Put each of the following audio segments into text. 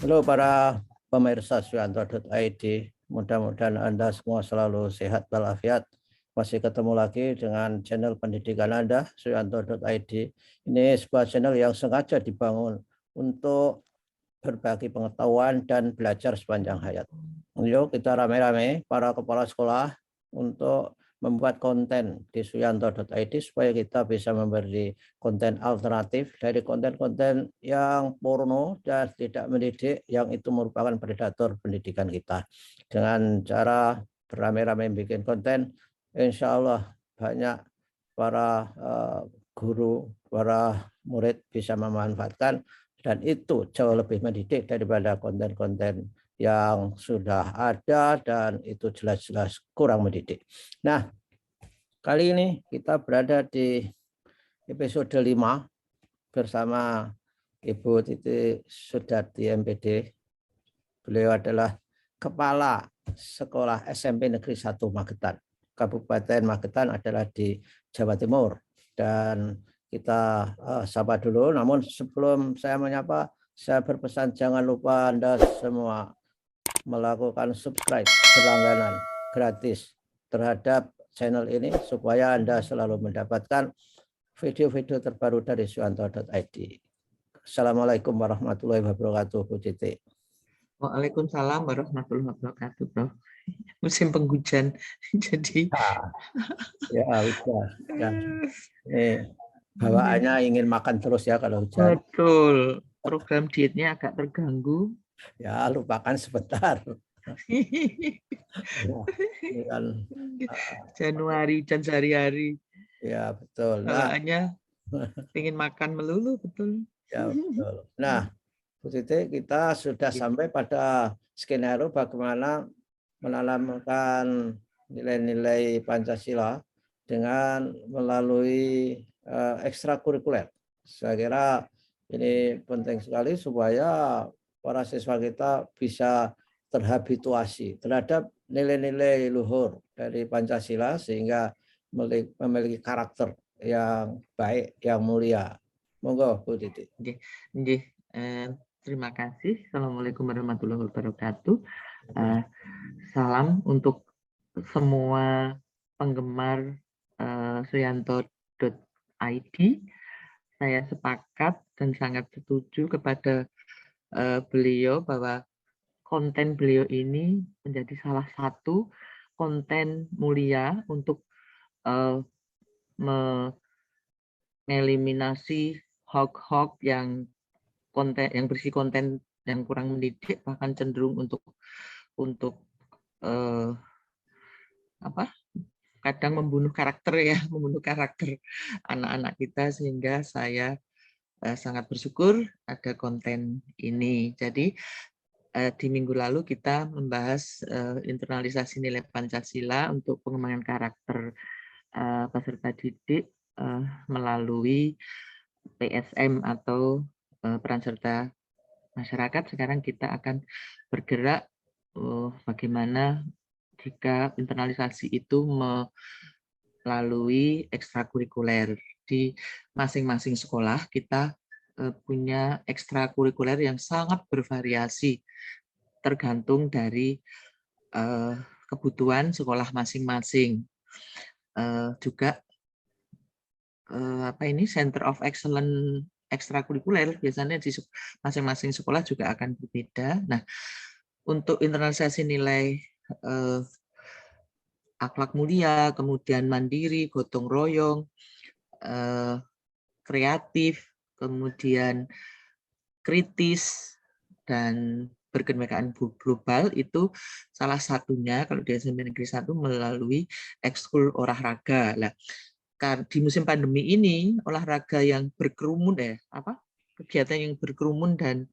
Halo para pemirsa Suyanto.id, mudah-mudahan Anda semua selalu sehat walafiat. Masih ketemu lagi dengan channel pendidikan Anda, Suyanto.id. Ini sebuah channel yang sengaja dibangun untuk berbagi pengetahuan dan belajar sepanjang hayat. Yuk kita rame-rame para kepala sekolah untuk membuat konten di suyanto.id supaya kita bisa memberi konten alternatif dari konten-konten yang porno dan tidak mendidik yang itu merupakan predator pendidikan kita. Dengan cara beramai-ramai bikin konten, insya Allah banyak para guru, para murid bisa memanfaatkan, dan itu jauh lebih mendidik daripada konten-konten yang sudah ada dan itu jelas-jelas kurang mendidik. Nah, kali ini kita berada di episode 5 bersama Ibu Titi Sudarti MPD. Beliau adalah Kepala Sekolah SMP Negeri 1 Magetan. Kabupaten Magetan adalah di Jawa Timur. Dan kita sapa dulu, namun sebelum saya menyapa, saya berpesan jangan lupa Anda semua melakukan subscribe berlangganan gratis terhadap channel ini supaya Anda selalu mendapatkan video-video terbaru dari suyanto.id. Assalamualaikum warahmatullahi wabarakatuh, Bu Titi. Waalaikumsalam warahmatullahi wabarakatuh, Bro. Musim penghujan, jadi Ya udah. Ini bawaannya ingin makan terus ya kalau hujan. betul. Program dietnya agak terganggu. Ya lupakan sebentar. Ya, ini kan Januari dan sehari-hari ya betul. Nah, bawaannya ingin makan melulu, betul. ya betul. Nah, Bu Titi, kita sudah sampai pada skenario bagaimana menanamkan nilai-nilai Pancasila dengan melalui ekstrakurikuler. Saya kira ini penting sekali supaya para siswa kita bisa terhabituasi terhadap nilai-nilai luhur dari Pancasila sehingga memiliki karakter yang baik, yang mulia. Monggo, Bu Titi. Terima kasih. Assalamualaikum warahmatullahi wabarakatuh. Salam untuk semua penggemar suyanto.id. Saya sepakat dan sangat setuju kepada beliau bahwa konten beliau ini menjadi salah satu konten mulia untuk mengeliminasi hoax-hoax yang berisi konten yang kurang mendidik, bahkan cenderung untuk kadang membunuh karakter anak-anak kita, sehingga saya sangat bersyukur ada konten ini. Jadi di minggu lalu kita membahas internalisasi nilai Pancasila untuk pengembangan karakter peserta didik melalui PSM atau peran serta masyarakat. Sekarang kita akan bergerak bagaimana jika internalisasi itu melalui ekstrakurikuler. Di masing-masing sekolah kita punya ekstrakurikuler yang sangat bervariasi tergantung dari kebutuhan sekolah masing-masing. Juga Center of Excellence ekstrakurikuler biasanya di masing-masing sekolah juga akan berbeda. Nah, untuk internalisasi nilai akhlak mulia, kemudian mandiri, gotong royong, kreatif, kemudian kritis, dan berkenegaraan global, itu salah satunya kalau di SMP Negeri 1 melalui ekskul olahraga. Nah, di musim pandemi ini olahraga yang berkerumun kegiatan yang berkerumun dan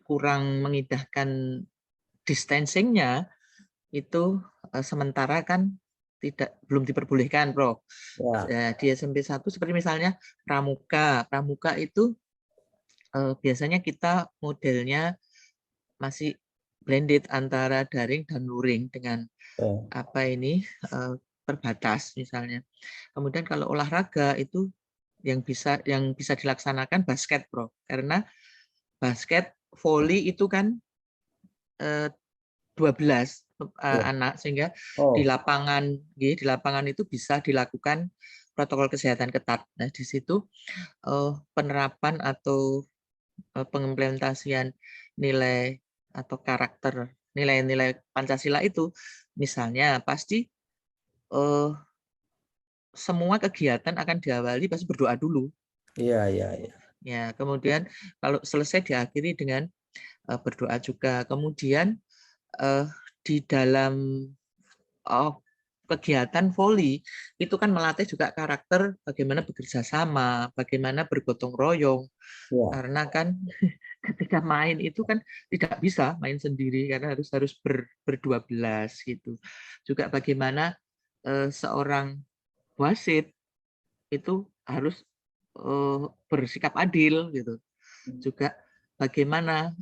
kurang mengindahkan distancing-nya itu sementara kan belum diperbolehkan, Prof. Ya. Di SMP 1 seperti misalnya pramuka. Pramuka itu biasanya kita modelnya masih blended antara daring dan luring dengan terbatas misalnya. Kemudian kalau olahraga itu yang bisa dilaksanakan basket, Bro. Karena basket, volley itu kan 12 Ya. anak, sehingga di Oh, lapangan itu bisa dilakukan protokol kesehatan ketat. Nah, di situ penerapan atau pengimplementasian nilai atau karakter nilai-nilai Pancasila itu, misalnya pasti semua kegiatan akan diawali pasti berdoa dulu. iya, iya, iya. Ya, kemudian kalau selesai diakhiri dengan berdoa juga. Kemudian di dalam kegiatan voli itu kan melatih juga karakter bagaimana bekerja sama, bagaimana bergotong royong. Ya. Karena kan ketika main itu kan tidak bisa main sendiri karena harus berdua belas gitu. Juga bagaimana seorang wasit itu harus bersikap adil gitu. Juga bagaimana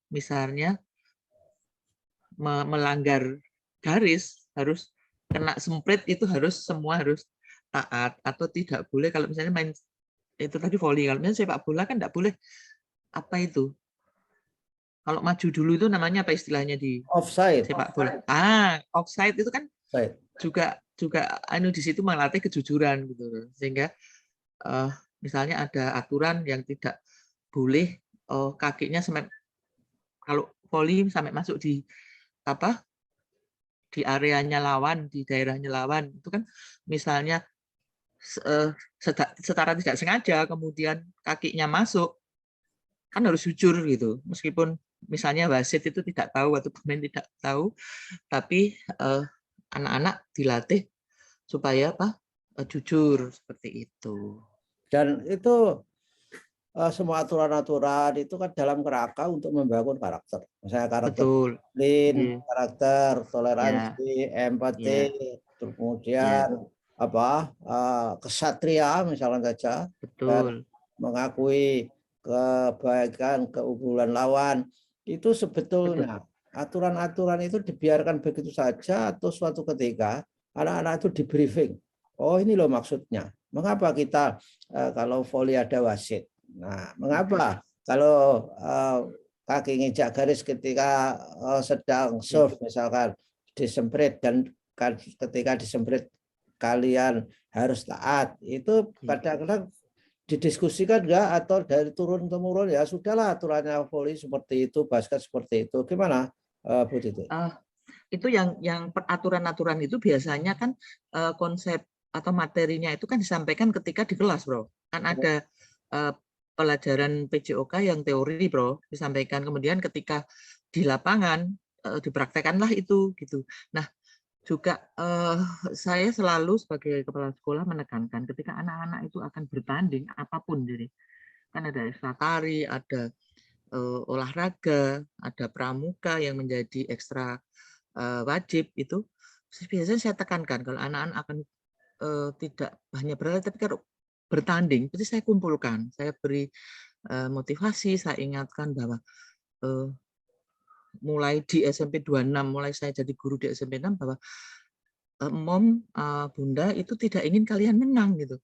misalnya melanggar garis harus kena semprit itu semua harus taat, atau tidak boleh kalau misalnya main itu tadi volley, kalau misalnya sepak bola kan tidak boleh apa itu, kalau maju dulu itu namanya apa istilahnya di Offside. sepak bola, offside itu kan Offside. juga di situ melatih kejujuran gitu, sehingga misalnya ada aturan yang tidak boleh kakinya sampai, kalau volley sampai masuk di apa di areanya lawan, di daerahnya lawan itu kan, misalnya secara tidak sengaja kemudian kakinya masuk, kan harus jujur gitu, meskipun misalnya wasit itu tidak tahu atau pemain tidak tahu, tapi anak-anak dilatih supaya jujur seperti itu. Dan itu semua aturan-aturan itu kan dalam kerangka untuk membangun karakter. Misalnya karakter Betul. disiplin, Iya. karakter Ya, toleransi, empati, ya, kemudian ya, kesatria misalnya saja, dan betul. mengakui kebaikan, keunggulan lawan. Itu Betul. sebetulnya aturan-aturan itu dibiarkan begitu saja atau suatu ketika anak-anak itu di briefing. Oh, ini loh maksudnya. Mengapa kita kalau voli ada wasit? Nah, mengapa kalau kaki nginjak garis ketika sedang Ya. serve misalkan disemprit, dan ketika disemprit kalian harus taat, itu Ya. kadang-kadang didiskusikan enggak, atau dari turun temurun ya sudahlah aturannya voli seperti itu, basket seperti itu. Gimana Bu Titi? Itu yang peraturan-aturan itu biasanya kan konsep atau materinya itu kan disampaikan ketika di kelas, Bro. Kan ada pelajaran PJOK yang teori, Bro, disampaikan, kemudian ketika di lapangan dipraktekanlah itu gitu. Nah, juga saya selalu sebagai kepala sekolah menekankan ketika anak-anak itu akan bertanding apapun, jadi kan ada ekstra tari, ada olahraga, ada pramuka yang menjadi ekstra wajib itu, biasanya saya tekankan kalau anak-anak akan tidak hanya berlatih tapi kalau bertanding, pasti saya kumpulkan, saya beri motivasi, saya ingatkan bahwa mulai di SMP 26, mulai saya jadi guru di SMP 6, bahwa Mom, Bunda itu tidak ingin kalian menang gitu.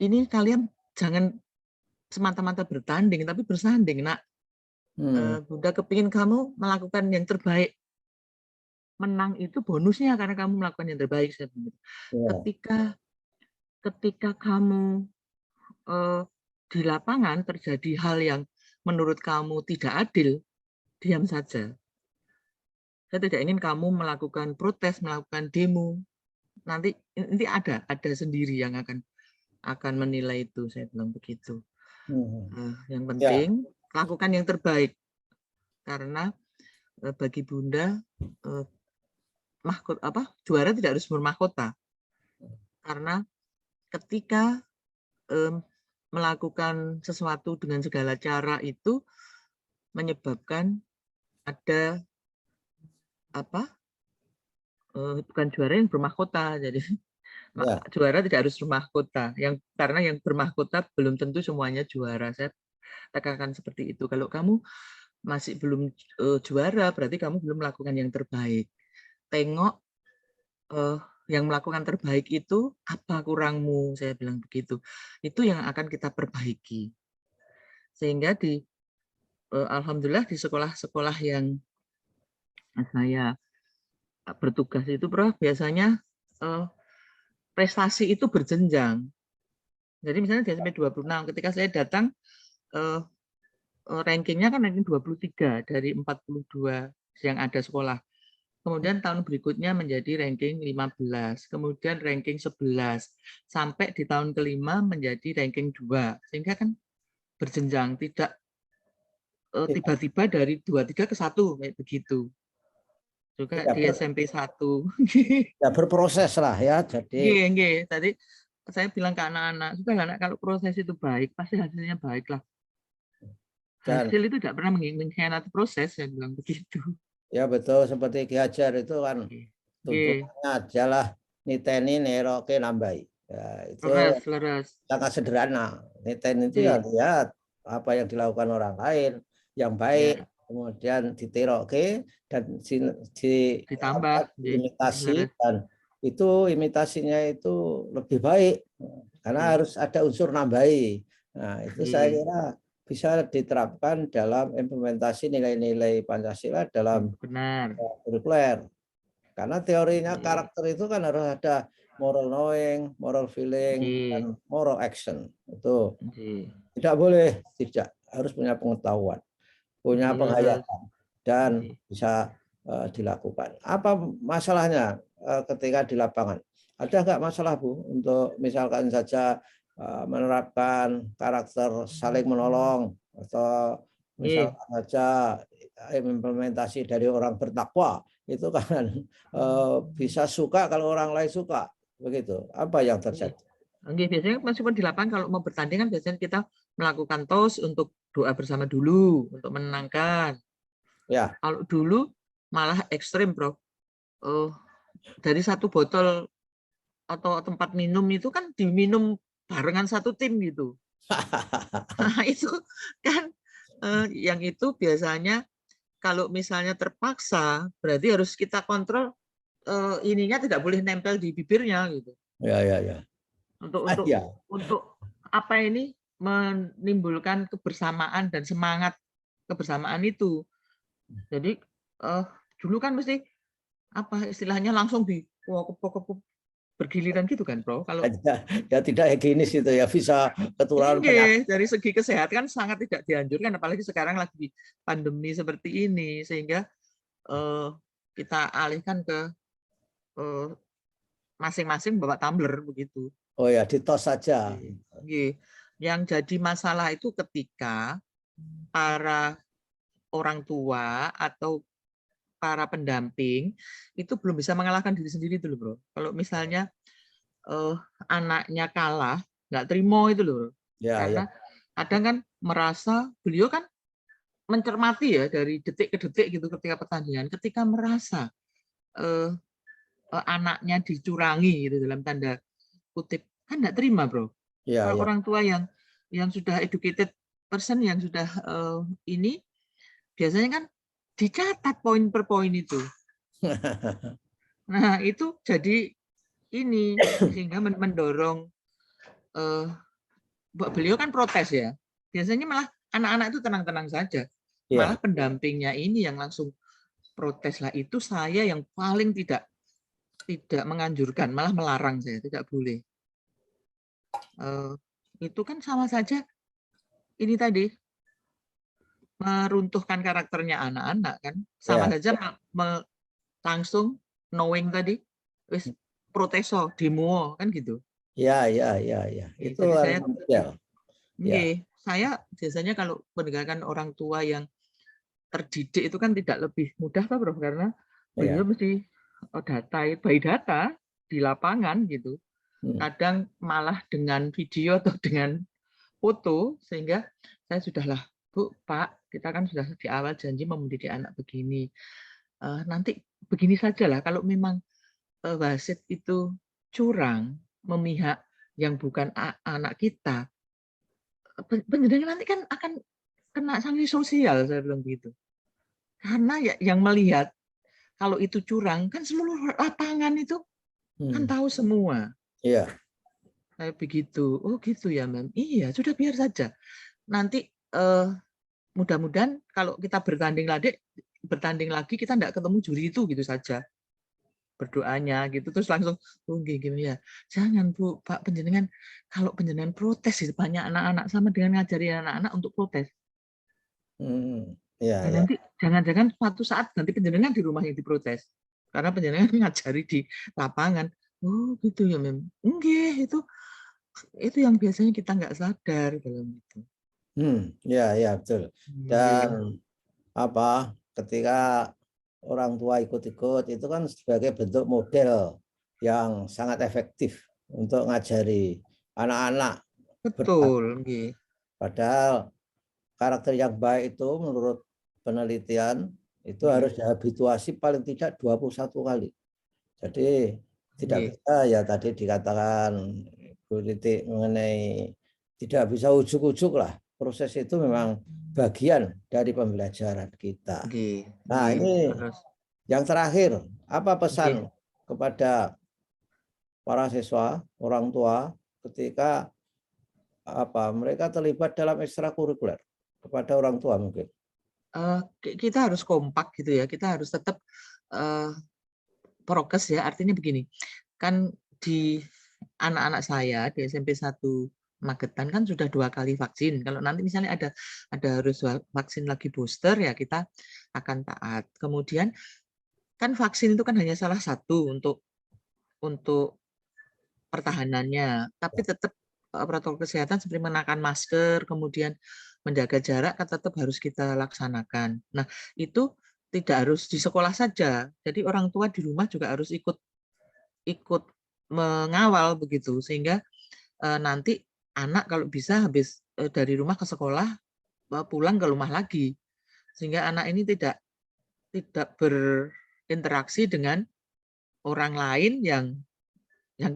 Ini kalian jangan semata-mata bertanding, tapi bersanding, Nak. Bunda kepingin kamu melakukan yang terbaik. Menang itu bonusnya karena kamu melakukan yang terbaik. Ya. Ketika kamu di lapangan terjadi hal yang menurut kamu tidak adil, diam saja. Saya tidak ingin kamu melakukan protes, melakukan demo. Nanti ada sendiri yang akan menilai itu, saya bilang begitu. Yang Ya. penting lakukan yang terbaik, karena bagi Bunda juara tidak harus bermahkota, karena ketika melakukan sesuatu dengan segala cara itu menyebabkan ada bukan juara yang bermahkota, jadi Ya. juara tidak harus bermahkota, karena yang bermahkota belum tentu semuanya juara. Saya tekankan seperti itu. Kalau kamu masih belum juara, berarti kamu belum melakukan yang terbaik. Tengok yang melakukan terbaik itu apa kurangmu, saya bilang begitu. Itu yang akan kita perbaiki. Sehingga alhamdulillah di sekolah-sekolah yang saya bertugas itu, Prof, biasanya prestasi itu berjenjang. Jadi misalnya di SMP 26, ketika saya datang, rankingnya kan ranking 23 dari 42 yang ada sekolah. Kemudian tahun berikutnya menjadi ranking 15, kemudian ranking 11, sampai di tahun kelima menjadi ranking 2. Sehingga kan berjenjang, tidak tiba-tiba dari 23 ke 1, kayak begitu. Juga Ya, di SMP 1. ya berproses lah ya. Jadi Tadi saya bilang ke anak-anak, sudah anak, kalau proses itu baik, pasti hasilnya baik lah. dan Hasil itu tidak pernah mengkhianati proses, saya bilang begitu. ya betul, seperti Ki Hajar itu kan tuntunannya adalah niteni neroke nambahi. Ya, itu Leres. sangat sederhana. Niteni itu ya lihat apa yang dilakukan orang lain yang baik, Ya. kemudian ditiroke dan Ditambah, imitasi, dan itu imitasinya itu lebih baik karena harus ada unsur nambahi. Nah, itu saya kira bisa diterapkan dalam implementasi nilai-nilai Pancasila dalam kurikuler. Karena teorinya karakter itu kan harus ada moral knowing, moral feeling, dan moral action. Itu tidak boleh tidak, harus punya pengetahuan, punya penghayatan, dan bisa dilakukan. Apa masalahnya ketika di lapangan? Ada nggak masalah, Bu, untuk misalkan saja menerapkan karakter saling menolong, atau misalkan saja implementasi dari orang bertakwa, itu kan bisa suka kalau orang lain suka, begitu. Apa yang terjadi? Biasanya meskipun di lapangan kalau mau bertanding kan biasanya kita melakukan tos untuk doa bersama dulu untuk menenangkan. Ya. Kalau dulu malah ekstrim, Bro. Dari satu botol atau tempat minum itu kan diminum barengan satu tim gitu. Nah, itu kan yang itu biasanya kalau misalnya terpaksa berarti harus kita kontrol, ininya tidak boleh nempel di bibirnya gitu. Ya. Untuk apa ini menimbulkan kebersamaan dan semangat kebersamaan itu. Jadi dulu kan mesti apa istilahnya langsung bergiliran gitu kan, Bro. Kalau ya tidak higienis itu ya, bisa ketularan penyakit. Dari segi kesehatan sangat tidak dianjurkan, apalagi sekarang lagi pandemi seperti ini, sehingga kita alihkan ke masing-masing bawa tumbler begitu. Oh ya, ditos saja. Yang jadi masalah itu ketika para orang tua atau para pendamping itu belum bisa mengalahkan diri sendiri itu loh, Bro. Kalau misalnya anaknya kalah, nggak terima itu loh. Karena kadang kan merasa beliau kan mencermati ya dari detik ke detik gitu ketika pertandingan, ketika merasa anaknya dicurangi gitu dalam tanda kutip, kan nggak terima, Bro. Kalau orang tua yang sudah educated person, yang sudah ini biasanya kan dicatat poin per poin itu. Nah, itu jadi ini sehingga mendorong beliau kan protes ya. Biasanya malah anak-anak itu tenang-tenang saja. Malah pendampingnya ini yang langsung protes lah. Itu saya yang paling tidak menganjurkan, malah melarang saya, tidak boleh. Itu kan sama saja ini tadi meruntuhkan karakternya anak-anak kan, sama saja langsung knowing tadi wis proteso demo kan gitu. Ya. Itu saya biasanya kalau mendengarkan orang tua yang terdidik itu kan tidak lebih mudah, Pak, Bro, karena beliau mesti by data di lapangan gitu. Kadang malah dengan video atau dengan foto, sehingga saya sudahlah, Bu, Pak, kita kan sudah di awal janji mendidik anak begini. Nanti begini sajalah, kalau memang wasit itu curang, memihak yang bukan anak kita, penjenengan nanti kan akan kena sanksi sosial, saya bilang gitu. Karena ya yang melihat kalau itu curang kan seluruh lapangan itu Kan tahu semua. Iya. Kayak begitu. Oh gitu ya, Mem. Iya, sudah biar saja. Nanti mudah-mudahan kalau kita bertanding lagi kita enggak ketemu juri itu gitu saja. Berdoanya gitu terus langsung gini ya. Jangan Bu, Pak panjenengan kalau panjenengan protes itu banyak anak-anak sama dengan ngajari anak-anak untuk protes. Iya, Nah, ya. nanti jangan-jangan suatu saat nanti panjenengan di rumah yang diprotes. Karena panjenengan ngajari di lapangan. Oh, gitu ya, Mem. Enggak, itu yang biasanya kita nggak sadar dalam itu. Ya, betul. Dan ketika orang tua ikut-ikut itu kan sebagai bentuk model yang sangat efektif untuk ngajari anak-anak. Betul. Padahal karakter yang baik itu menurut penelitian itu harus dihabituasi paling tidak 21 kali. Jadi tidak bisa ya tadi dikatakan Bu Titik mengenai tidak bisa ujuk-ujuk lah. Proses itu memang bagian dari pembelajaran kita. Nah, ini yang terakhir, apa pesan kepada para siswa, orang tua ketika mereka terlibat dalam ekstrakurikuler kepada orang tua mungkin? Kita harus kompak gitu ya. Kita harus tetap prokes ya. Artinya begini, kan di anak-anak saya di SMP 1 Magetan kan sudah 2 kali vaksin. Kalau nanti misalnya ada harus vaksin lagi booster ya kita akan taat. Kemudian kan vaksin itu kan hanya salah satu untuk pertahanannya, tapi tetap protokol kesehatan seperti mengenakan masker, kemudian menjaga jarak kan tetap harus kita laksanakan. Nah, itu tidak harus di sekolah saja. Jadi orang tua di rumah juga harus ikut mengawal begitu sehingga nanti anak kalau bisa habis dari rumah ke sekolah pulang ke rumah lagi sehingga anak ini tidak berinteraksi dengan orang lain yang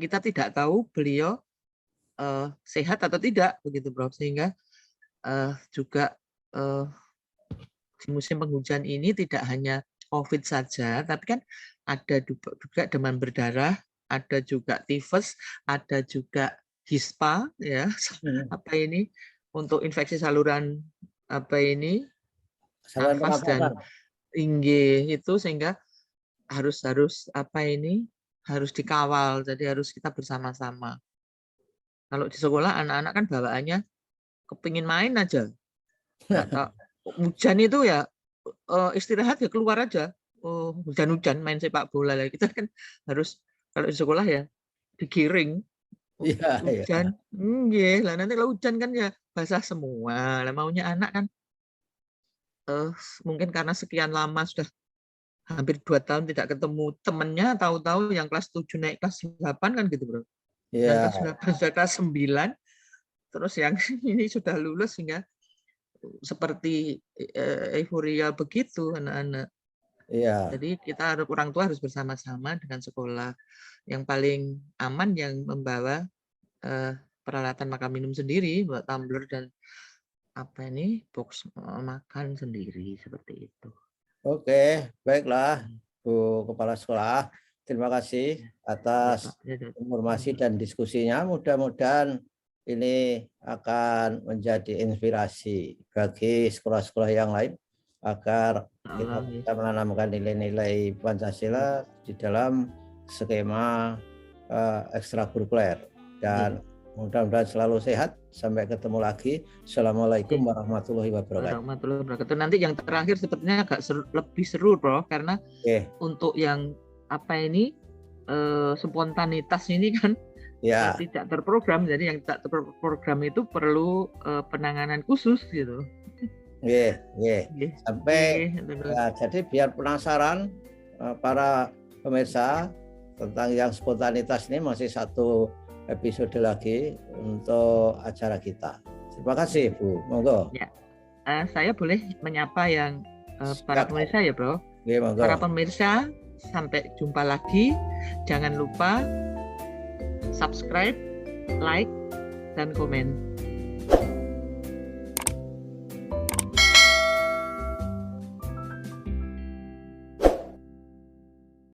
kita tidak tahu beliau sehat atau tidak begitu Prof, sehingga juga di musim penghujan ini tidak hanya COVID saja tapi kan ada juga demam berdarah, ada juga tifus, ada juga HISPA ya, untuk infeksi saluran nafas dan itu sehingga harus dikawal. Jadi harus kita bersama-sama. Kalau di sekolah anak-anak kan bawaannya kepingin main aja. Hujan itu ya istirahat ya keluar aja. Hujan-hujan main sepak bola lah. Kita kan harus kalau di sekolah ya digiring. Hujan, lah nanti kalau hujan kan ya basah semua. Lah maunya anak kan mungkin karena sekian lama sudah hampir 2 tahun tidak ketemu temennya, tahu-tahu yang kelas 7 naik kelas 8 kan gitu Bro. Yang kelas 8 sudah kelas 9, terus yang ini sudah lulus sehingga seperti euforia begitu anak-anak. Jadi orang tua harus bersama-sama dengan sekolah. Yang paling aman yang membawa peralatan makan minum sendiri, buat tumbler dan box makan sendiri seperti itu. Oke, baiklah Bu Kepala Sekolah. Terima kasih atas informasi dan diskusinya. Mudah-mudahan ini akan menjadi inspirasi bagi sekolah-sekolah yang lain agar kita bisa menanamkan nilai-nilai Pancasila di dalam skema ekstrakurikuler. Dan mudah-mudahan selalu sehat. Sampai ketemu lagi. Assalamualaikum warahmatullahi wabarakatuh. Nanti yang terakhir sepertinya agak lebih seru, Bro, karena untuk yang spontanitas ini kan tidak terprogram. Jadi yang tidak terprogram itu perlu penanganan khusus gitu. Sampai jadi biar penasaran para pemirsa tentang yang spontanitas ini masih satu episode lagi untuk acara kita. Terima kasih Bu, monggo. Ya, saya boleh menyapa yang para pemirsa ya Bro. Para pemirsa, sampai jumpa lagi. Jangan lupa subscribe, like, dan komen.